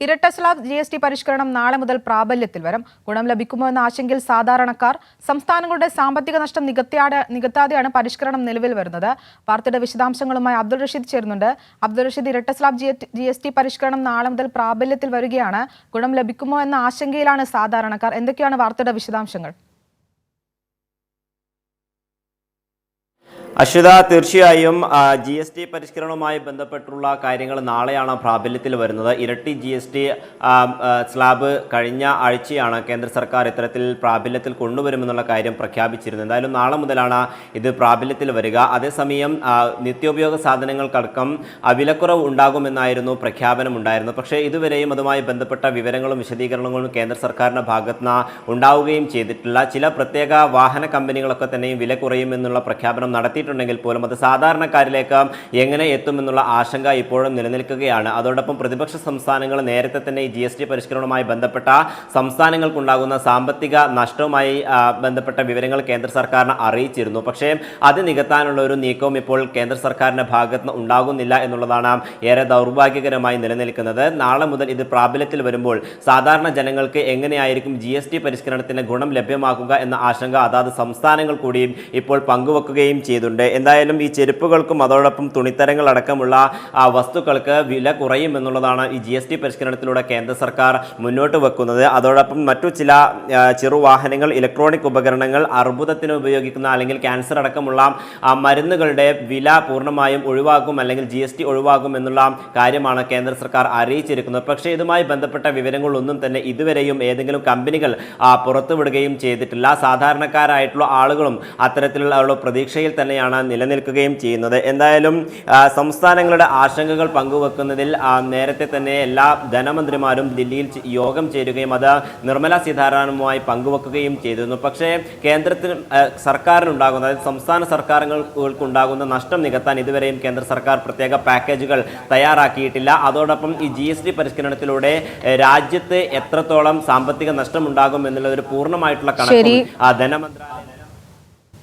ഇരട്ട slab GST പരിഷ്കരണം നാളെ മുതൽ പ്രാബല്യത്തിൽ വരും. ഗുണം ലഭിക്കുമോ എന്ന ആശങ്കയിൽ സാധാരണക്കാർ. സംസ്ഥാനങ്ങളുടെ സാമ്പത്തിക നഷ്ടം നികത്താതെയാണ് പരിഷ്കരണം നിലവിൽ വരുന്നത്. വാർത്തയുടെ വിശദാംശങ്ങളുമായി അബ്ദുൾ റഷീദ് ചേരുന്നുണ്ട്. അബ്ദുൾ റഷീദ്, ഇരട്ട സ്ലാബ് GST പരിഷ്കരണം നാളെ മുതൽ പ്രാബല്യത്തിൽ വരികയാണ്. ഗുണം ലഭിക്കുമോ എന്ന ആശങ്കയിലാണ് സാധാരണക്കാർ. എന്തൊക്കെയാണ് വാർത്തയുടെ വിശദാംശങ്ങൾ? അശ്വിത, തീർച്ചയായും GST പരിഷ്കരണവുമായി ബന്ധപ്പെട്ടുള്ള കാര്യങ്ങൾ നാളെയാണ് പ്രാബല്യത്തിൽ വരുന്നത്. ഇരട്ടി GST സ്ലാബ് കഴിഞ്ഞ ആഴ്ചയാണ് കേന്ദ്ര സർക്കാർ ഇത്തരത്തിൽ പ്രാബല്യത്തിൽ കൊണ്ടുവരുമെന്നുള്ള കാര്യം പ്രഖ്യാപിച്ചിരുന്നത്. എന്തായാലും നാളെ മുതലാണ് ഇത് പ്രാബല്യത്തിൽ വരിക. അതേസമയം നിത്യോപയോഗ സാധനങ്ങൾക്കടക്കം വിലക്കുറവ് ഉണ്ടാകുമെന്നായിരുന്നു പ്രഖ്യാപനം ഉണ്ടായിരുന്നത്. പക്ഷേ ഇതുവരെയും അതുമായി ബന്ധപ്പെട്ട വിവരങ്ങളും വിശദീകരണങ്ങളും കേന്ദ്ര സർക്കാരിൻ്റെ ഭാഗത്തുനിന്ന് ഉണ്ടാവുകയും ചെയ്തിട്ടില്ല. ചില പ്രത്യേക വാഹന കമ്പനികളൊക്കെ തന്നെയും വില കുറയുമെന്നുള്ള പ്രഖ്യാപനം നടത്തിയിട്ടുണ്ടെങ്കിൽ പോലും അത് സാധാരണക്കാരിലേക്ക് എങ്ങനെ എത്തുമെന്നുള്ള ആശങ്ക ഇപ്പോഴും നിലനിൽക്കുകയാണ്. അതോടൊപ്പം പ്രതിപക്ഷ സംസ്ഥാനങ്ങൾ നേരത്തെ തന്നെ ഈ GST പരിഷ്കരണവുമായി ബന്ധപ്പെട്ട സംസ്ഥാനങ്ങൾക്കുണ്ടാകുന്ന സാമ്പത്തിക നഷ്ടവുമായി ബന്ധപ്പെട്ട വിവരങ്ങൾ കേന്ദ്ര സർക്കാരിനെ അറിയിച്ചിരുന്നു. പക്ഷേ അത് നികത്താനുള്ള ഒരു നീക്കവും ഇപ്പോൾ കേന്ദ്ര സർക്കാരിൻ്റെ ഭാഗത്ത് ഉണ്ടാകുന്നില്ല എന്നുള്ളതാണ് ഏറെ ദൗർഭാഗ്യകരമായി നിലനിൽക്കുന്നത്. നാളെ മുതൽ ഇത് പ്രാബല്യത്തിൽ വരുമ്പോൾ സാധാരണ ജനങ്ങൾക്ക് എങ്ങനെയായിരിക്കും GST പരിഷ്കരണത്തിന് ഗുണം ലഭ്യമാക്കുക എന്ന ആശങ്ക അതാത് സംസ്ഥാനങ്ങൾ കൂടിയും ഇപ്പോൾ പങ്കുവെക്കുകയും ചെയ്തിട്ടുണ്ട്. എന്തായാലും ഈ ചെരുപ്പുകൾക്കും അതോടൊപ്പം തുണിത്തരങ്ങളടക്കമുള്ള വസ്തുക്കൾക്ക് വില കുറയുമെന്നുള്ളതാണ് ഈ GST പരിഷ്കരണത്തിലൂടെ കേന്ദ്ര സർക്കാർ മുന്നോട്ട് വെക്കുന്നത്. അതോടൊപ്പം മറ്റു ചില ചെറുവാഹനങ്ങൾ, ഇലക്ട്രോണിക് ഉപകരണങ്ങൾ, അർബുദത്തിന് ഉപയോഗിക്കുന്ന അല്ലെങ്കിൽ ക്യാൻസർ അടക്കമുള്ള മരുന്നുകളുടെ വില പൂർണ്ണമായും ഒഴിവാക്കും, അല്ലെങ്കിൽ GST ഒഴിവാക്കും എന്നുള്ള കാര്യമാണ് കേന്ദ്ര സർക്കാർ അറിയിച്ചിരിക്കുന്നത്. പക്ഷേ ഇതുമായി ബന്ധപ്പെട്ട വിവരങ്ങളൊന്നും തന്നെ ഇതുവരെയും ഏതെങ്കിലും കമ്പനികൾ പുറത്തുവിടുകയും ചെയ്തിട്ടില്ല. സാധാരണക്കാരായിട്ടുള്ള ആളുകളും അത്തരത്തിലുള്ള പ്രതീക്ഷയിൽ തന്നെയാണ് നിലനിൽക്കുകയും ചെയ്യുന്നത്. എന്തായാലും സംസ്ഥാനങ്ങളുടെ ആശങ്കകൾ പങ്കുവെക്കുന്നതിൽ നേരത്തെ തന്നെ എല്ലാ ധനമന്ത്രിമാരും ദില്ലിയിൽ യോഗം ചേരുകയും അത് നിർമ്മല സീതാരാമനുമായി പങ്കുവെക്കുകയും ചെയ്തിരുന്നു. പക്ഷേ കേന്ദ്രത്തിന് സർക്കാരിനുണ്ടാകുന്ന, അതായത് സംസ്ഥാന സർക്കാരുകൾക്കുണ്ടാകുന്ന നഷ്ടം നികത്താൻ ഇതുവരെയും കേന്ദ്ര സർക്കാർ പ്രത്യേക പാക്കേജുകൾ തയ്യാറാക്കിയിട്ടില്ല. അതോടൊപ്പം ഈ GST പരിഷ്കരണത്തിലൂടെ രാജ്യത്ത് എത്രത്തോളം സാമ്പത്തിക നഷ്ടം ഉണ്ടാകും എന്നുള്ള ഒരു പൂർണ്ണമായിട്ടുള്ള കണക്കും ധനമന്ത്രാലയം